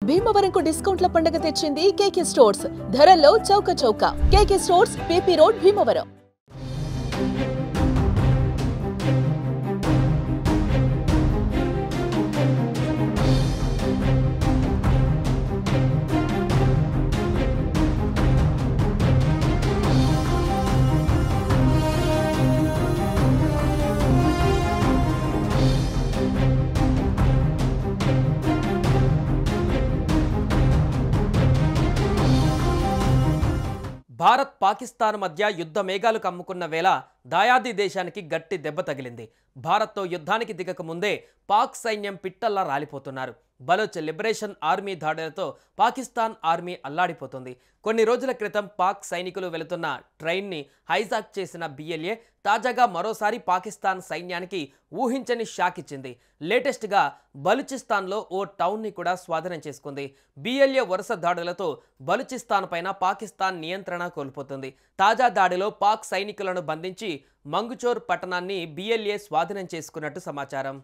భీమవరంకు డిస్కౌంట్ల పండుగ తెచ్చింది కేకే స్టోర్స్. ధరల్లో చౌక. కేకే stores, PP road, Bhimavaram. Bharat Pakistan మధ్య యుద్ధ మేఘాలు కమ్ముకున్న వేళ దాయాది దేశానికి గట్టి దెబ్బ తగిలింది. భారత్తో యుద్ధానికి దిగక ముందే పాక్ సైన్యం పిట్టల్లా రాలిపోతున్నారు. బలోచ్ లిబరేషన్ ఆర్మీ దాడులతో పాకిస్తాన్ ఆర్మీ అల్లాడిపోతుంది. కొన్ని రోజుల క్రితం పాక్ సైనికులు వెళుతున్న ట్రైన్ని హైజాక్ చేసిన బిఎల్ఏ తాజాగా మరోసారి పాకిస్తాన్ సైన్యానికి ఊహించని షాక్ ఇచ్చింది. లేటెస్ట్గా బలూచిస్తాన్లో ఓ టౌన్ని కూడా స్వాధీనం చేసుకుంది. బిఎల్ఏ వరుస దాడులతో బలూచిస్తాన్ పైన పాకిస్తాన్ నియంత్రణ కోల్పోతుంది. తాజా దాడిలో పాక్ సైనికులను బంధించి మంగుచోర్ పట్టణాన్ని బిఎల్ఏ స్వాధీనం చేసుకున్నట్టు సమాచారం.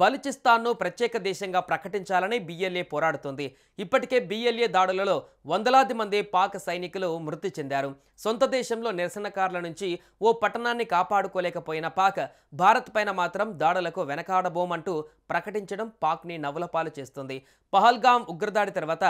బలూచిస్తాన్ను ప్రత్యేక దేశంగా ప్రకటించాలని బిఎల్ఏ పోరాడుతోంది. ఇప్పటికే బిఎల్ఏ దాడులలో వందలాది మంది పాక్ సైనికులు మృతి చెందారు. సొంత దేశంలో నిరసనకారుల నుంచి ఓ పట్టణాన్ని కాపాడుకోలేకపోయిన పాక్ భారత్ పైన మాత్రం దాడులకు వెనకాడబోమంటూ ప్రకటించడం పాక్ని నవ్వులపాలు చేస్తుంది. పహల్గామ్ ఉగ్రదాడి తర్వాత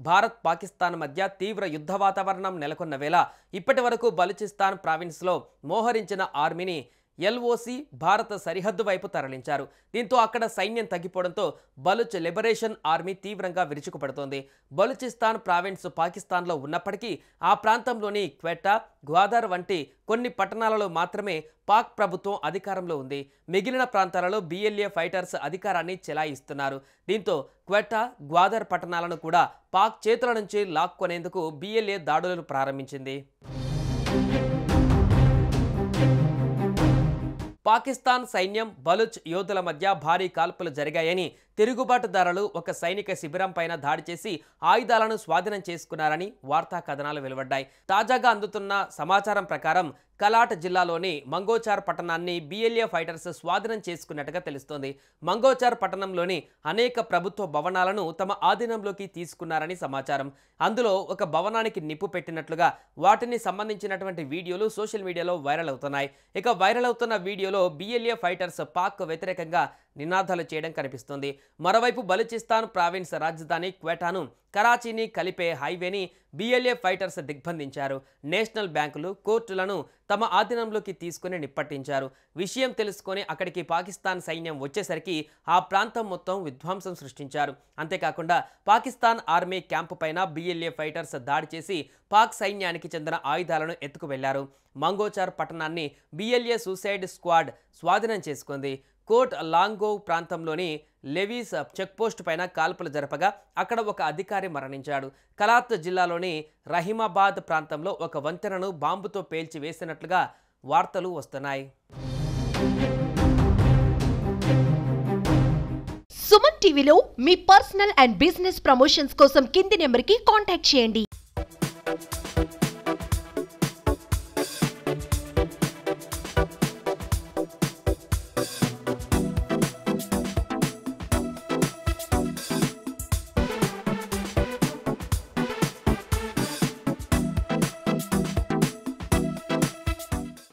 భారత్ పాకిస్తాన్ మధ్య తీవ్ర యుద్ధ వాతావరణం నెలకొన్న వేళ ఇప్పటి వరకు బలూచిస్తాన్ ప్రావిన్స్లో మోహరించిన ఆర్మీని ఎల్ఓసి భారత సరిహద్దు వైపు తరలించారు. దీంతో అక్కడ సైన్యం తగ్గిపోవడంతో బలూచ్ లిబరేషన్ ఆర్మీ తీవ్రంగా విరుచుకుపడుతోంది. బలూచిస్తాన్ ప్రావిన్స్ పాకిస్తాన్లో ఉన్నప్పటికీ ఆ ప్రాంతంలోని క్వెట్టా, గ్వాదర్ వంటి కొన్ని పట్టణాలలో మాత్రమే పాక్ ప్రభుత్వం అధికారంలో ఉంది. మిగిలిన ప్రాంతాలలో బిఎల్ఏ ఫైటర్స్ అధికారాన్ని చెలాయిస్తున్నారు. దీంతో క్వెట్టా, గ్వాదర్ పట్టణాలను కూడా పాక్ చేతుల నుంచి లాక్కొనేందుకు బిఎల్ఏ దాడులను ప్రారంభించింది. పాకిస్తాన్ సైన్యం, బలూచ్ యోధుల మధ్య భారీ కాల్పులు జరిగాయని, తిరుగుబాటుదారులు ఒక సైనిక శిబిరం పైన దాడి చేసి ఆయుధాలను స్వాధీనం చేసుకున్నారని వార్తా కథనాలు వెలువడ్డాయి. తాజాగా అందుతున్న సమాచారం ప్రకారం కలాట్ జిల్లాలోని మంగోచార్ పట్టణాన్ని బిఎల్ఏ ఫైటర్స్ స్వాధీనం చేసుకున్నట్టుగా తెలుస్తోంది. మంగోచార్ పట్టణంలోని అనేక ప్రభుత్వ భవనాలను తమ ఆధీనంలోకి తీసుకున్నారని సమాచారం. అందులో ఒక భవనానికి నిప్పు పెట్టినట్లుగా వాటిని సంబంధించినటువంటి వీడియోలు సోషల్ మీడియాలో వైరల్ అవుతున్నాయి. ఇక వైరల్ అవుతున్న వీడియోలో బిఎల్ఏ ఫైటర్స్ పాక్ వ్యతిరేకంగా నినాదాలు చేయడం కనిపిస్తుంది. మరోవైపు బలూచిస్తాన్ ప్రావిన్స్ రాజధాని క్వెటాను, కరాచీని కలిపే హైవేని బిఎల్ఏ ఫైటర్స్ దిగ్బంధించారు. నేషనల్ బ్యాంకులు, కోర్టులను తమ ఆధీనంలోకి తీసుకుని నిప్పట్టించారు. విషయం తెలుసుకొని అక్కడికి పాకిస్తాన్ సైన్యం వచ్చేసరికి ఆ ప్రాంతం మొత్తం విధ్వంసం సృష్టించారు. అంతేకాకుండా పాకిస్తాన్ ఆర్మీ క్యాంపు పైన బిఎల్ఏ ఫైటర్స్ దాడి చేసి పాక్ సైన్యానికి చెందిన ఆయుధాలను ఎత్తుకు వెళ్లారు. మంగోచార్ పట్టణాన్ని బిఎల్ఏ సూసైడ్ స్క్వాడ్ స్వాధీనం చేసుకుంది. కోట్ లాంగోవ్ ప్రాంతంలోని లెవీస్ చెక్పోస్ట్ పైన కాల్పులు జరపగా అక్కడ ఒక అధికారి మరణించాడు. కలాత్ జిల్లాలోని రహీమాబాద్ ప్రాంతంలో ఒక వంతెనను బాంబుతో పేల్చి వేసినట్లుగా వార్తలు వస్తున్నాయి. సుమన్ టీవీలో మీ పర్సనల్ అండ్ బిజినెస్ ప్రమోషన్స్ కోసం కింది నెంబర్కి కాంటాక్ట్ చేయండి.